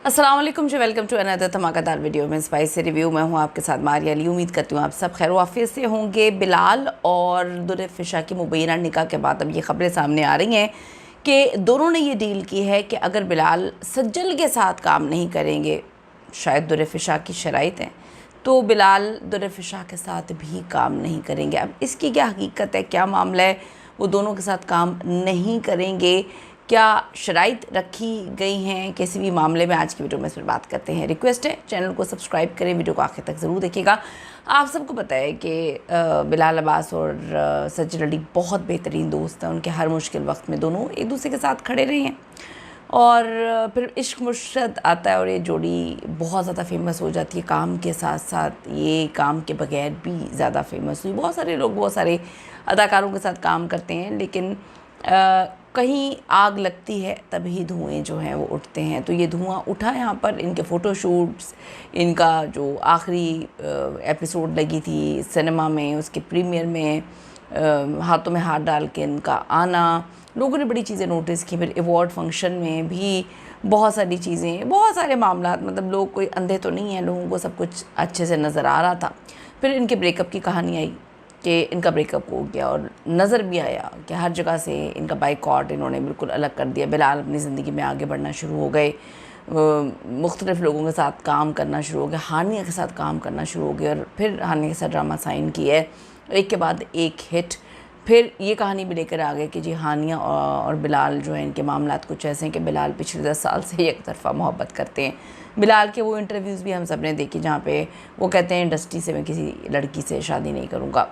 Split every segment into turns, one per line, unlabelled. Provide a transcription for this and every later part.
अस्सलाम वालेकुम जी, welcome to another धमाकेदार वीडियो में स्पाइसी रिव्यू। मैं हूँ आपके साथ मारिया अली। उम्मीद करती हूँ आप सब खैर वाफियत से होंगे। बिलाल और दुर्रफ़िशा की मुबैना निकाह के बाद अब ये खबरें सामने आ रही हैं कि दोनों ने ये डील की है कि अगर बिलाल सज्जल के साथ काम नहीं करेंगे, शायद दुर्रफ़िशा की शराइत हैं, तो बिलाल दुर्रफ़िशा के साथ भी काम नहीं करेंगे। अब इसकी क्या हकीकत है, क्या मामला है, वो दोनों के साथ काम नहीं करेंगे, क्या शराइत रखी गई हैं, किसी भी मामले में आज की वीडियो में इस पर बात करते हैं। रिक्वेस्ट है चैनल को सब्सक्राइब करें, वीडियो को आखिर तक ज़रूर देखिएगा। आप सबको पता है कि बिलाल अब्बास और सज्जल अली बहुत बेहतरीन दोस्त हैं। उनके हर मुश्किल वक्त में दोनों एक दूसरे के साथ खड़े रहे हैं और फिर इश्क मुर्शद आता है और ये जोड़ी बहुत ज़्यादा फेमस हो जाती है। काम के साथ साथ ये काम के बगैर भी ज़्यादा फेमस हुई। बहुत सारे लोग बहुत सारे अदाकारों के साथ काम करते हैं, लेकिन कहीं आग लगती है तभी धुएं जो हैं वो उठते हैं। तो ये धुआं उठा यहाँ पर इनके फ़ोटोशूट्स, इनका जो आखिरी एपिसोड लगी थी सिनेमा में, उसके प्रीमियर में हाथों में हाथ डाल के इनका आना, लोगों ने बड़ी चीज़ें नोटिस की। फिर अवार्ड फंक्शन में भी बहुत सारी चीज़ें, बहुत सारे मामला, मतलब लोग कोई अंधे तो नहीं हैं, लोगों को सब कुछ अच्छे से नज़र आ रहा था। फिर इनके ब्रेकअप की कहानी आई कि इनका ब्रेकअप हो गया और नज़र भी आया कि हर जगह से इनका बाइकॉट इन्होंने बिल्कुल अलग कर दिया। बिलाल अपनी ज़िंदगी में आगे बढ़ना शुरू हो गए, मुख्तलिफ़ लोगों के साथ काम करना शुरू हो गया, हानिया के साथ काम करना शुरू हो गया और फिर हानिया के साथ ड्रामा साइन किया है, एक के बाद एक हिट। फिर ये कहानी भी लेकर आ गए कि जी हानिया और बिलाल जो है, इनके मामलात कुछ ऐसे हैं कि बिलाल पिछले 10 साल से एक तरफ़ा मोहब्बत करते हैं। बिलाल के वो इंटरव्यूज़ भी हम सब ने देखे जहाँ पे वो कहते हैं इंडस्ट्री से मैं किसी लड़की से शादी नहीं करूँगा।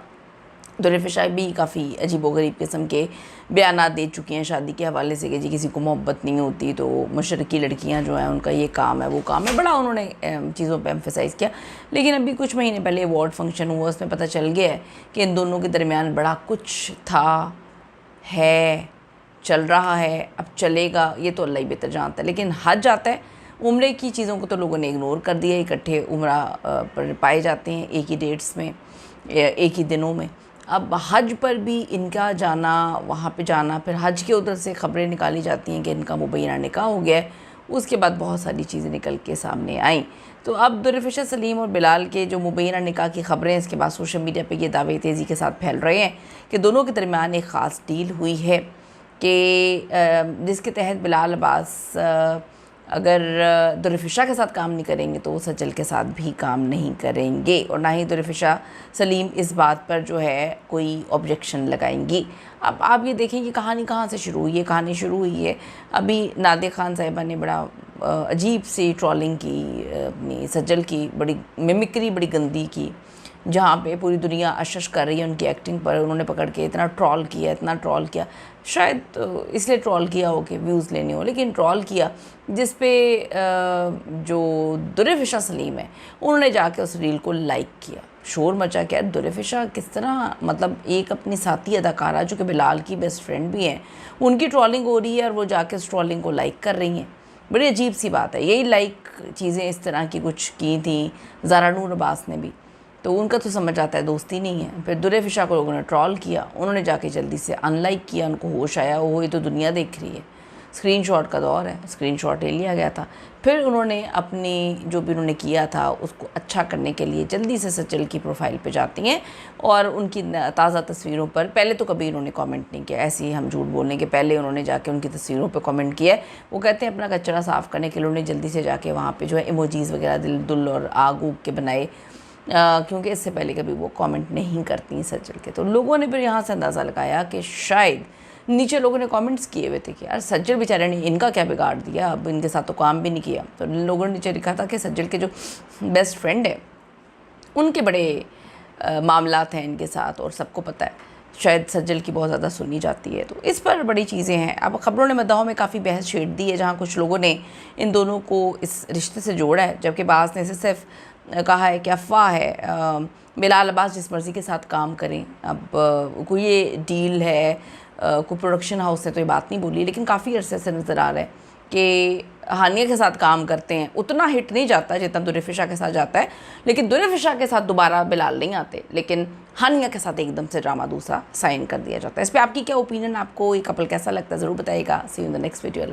दुर्रफ़िशा भी काफ़ी अजीबोगरीब किस्म के बयानात दे चुकी हैं शादी के हवाले से कि जी किसी को मोहब्बत नहीं होती तो मशरक़ी लड़कियां जो हैं उनका ये काम है, वो काम है। बड़ा उन्होंने चीज़ों पे एम्फेसाइज़ किया। लेकिन अभी कुछ महीने पहले अवार्ड फंक्शन हुआ, उसमें पता चल गया है कि इन दोनों के दरमियान बड़ा कुछ था, है, चल रहा है, अब चलेगा, ये तो अल्लाह ही बेहतर जानता है। लेकिन हज आता है, उम्रे की चीज़ों को तो लोगों ने इग्नोर कर दिया। इकट्ठे उम्रा पर पाए जाते हैं एक ही डेट्स में, एक ही दिनों में। अब हज पर भी इनका जाना, वहाँ पे जाना, फिर हज के उधर से ख़बरें निकाली जाती हैं कि इनका मुबैना निकाह हो गया है। उसके बाद बहुत सारी चीज़ें निकल के सामने आईं। तो अब दुर्रफ़िशा सलीम और बिलाल के जो मुबैना निकाह की ख़बरें, इसके बाद सोशल मीडिया पे ये दावे तेज़ी के साथ फैल रहे हैं कि दोनों के दरमियान एक ख़ास डील हुई है कि जिसके तहत बिलाल अब्बास अगर दुर्रफ़िशा के साथ काम नहीं करेंगे तो वो सज्जल के साथ भी काम नहीं करेंगे, और ना ही दुर्रफ़िशा सलीम इस बात पर जो है कोई ऑब्जेक्शन लगाएंगी। अब आप ये देखें कि कहानी कहाँ से शुरू हुई है। कहानी शुरू हुई है अभी नादिया खान साहिबा ने बड़ा अजीब सी ट्रोलिंग की, अपनी सज्जल की बड़ी मिमिक्री बड़ी गंदी की, जहाँ पे पूरी दुनिया अशश कर रही है उनकी एक्टिंग पर। उन्होंने पकड़ के इतना ट्रोल किया, इतना ट्रोल किया, शायद तो इसलिए ट्रोल किया हो कि व्यूज़ लेने हो, लेकिन ट्रोल किया जिस पे जो दुर्रफ़िशा सलीम है उन्होंने जाके उस रील को लाइक किया, शोर मचा के। दुर्रफ़िशा किस तरह, मतलब एक अपनी साथी अदाकारा जो कि बिलाल की बेस्ट फ्रेंड भी हैं, उनकी ट्रोलिंग हो रही है और वो जाके उस ट्रोलिंग को लाइक कर रही हैं। बड़ी अजीब सी बात है। यही लाइक चीज़ें इस तरह की कुछ की थी ज़ारा नूर अब्बास ने भी, तो उनका तो समझ आता है दोस्ती नहीं है। फिर दुर्रफ़िशा को लोगों ने ट्रोल किया, उन्होंने जाके जल्दी से अनलाइक किया, उनको होश आया, वो ये तो दुनिया देख रही है, स्क्रीनशॉट का दौर है, स्क्रीनशॉट ले लिया गया था। फिर उन्होंने अपनी जो भी उन्होंने किया था उसको अच्छा करने के लिए जल्दी से सज्जल की प्रोफाइल पे जाती हैं और उनकी ताज़ा तस्वीरों पर, पहले तो कभी उन्होंने कमेंट नहीं किया, ऐसे ही हम झूठ बोलने के पहले उन्होंने जाके उनकी तस्वीरों पे कमेंट किया है। वो कहते हैं अपना कचरा साफ़ करने के लिए उन्होंने जल्दी से जाके वहाँ पर जो है इमोजीज़ वगैरह दिल दुल और आग उग के बनाए, क्योंकि इससे पहले कभी वो कमेंट नहीं करती सज्जल के। तो लोगों ने फिर यहाँ से अंदाज़ा लगाया कि शायद नीचे लोगों ने कमेंट्स किए हुए थे कि यार सज्जल बेचारे ने इनका क्या बिगाड़ दिया, अब इनके साथ तो काम भी नहीं किया। तो लोगों ने नीचे लिखा था कि सज्जल के जो बेस्ट फ्रेंड है उनके बड़े मामलात हैं इनके साथ और सबको पता है, शायद सज्जल की बहुत ज़्यादा सुनी जाती है। तो इस पर बड़ी चीज़ें हैं। अब ख़बरों ने मद्दाहों में काफ़ी बहस छेड़ दी है, जहाँ कुछ लोगों ने इन दोनों को इस रिश्ते से जोड़ा है, जबकि बाज़ ने सिर्फ कहा है कि अफवाह है, बिलाल अब्बास जिस मर्ज़ी के साथ काम करें। अब कोई ये डील है, कोई प्रोडक्शन हाउस ने तो ये बात नहीं बोली, लेकिन काफ़ी अरसे से नज़र आ रहा है कि हानिया के साथ काम करते हैं, उतना हिट नहीं जाता जितना दुर्रफ़िशा के साथ जाता है। लेकिन दुर्रफ़िशा के साथ दोबारा बिलाल नहीं आते, लेकिन हानिया के साथ एकदम से ड्रामा दूसरा साइन कर दिया जाता है। इस पर आपकी क्या ओपिनियन, आपको ये कपल कैसा लगता है ज़रूर बताइएगा। See you in the next video.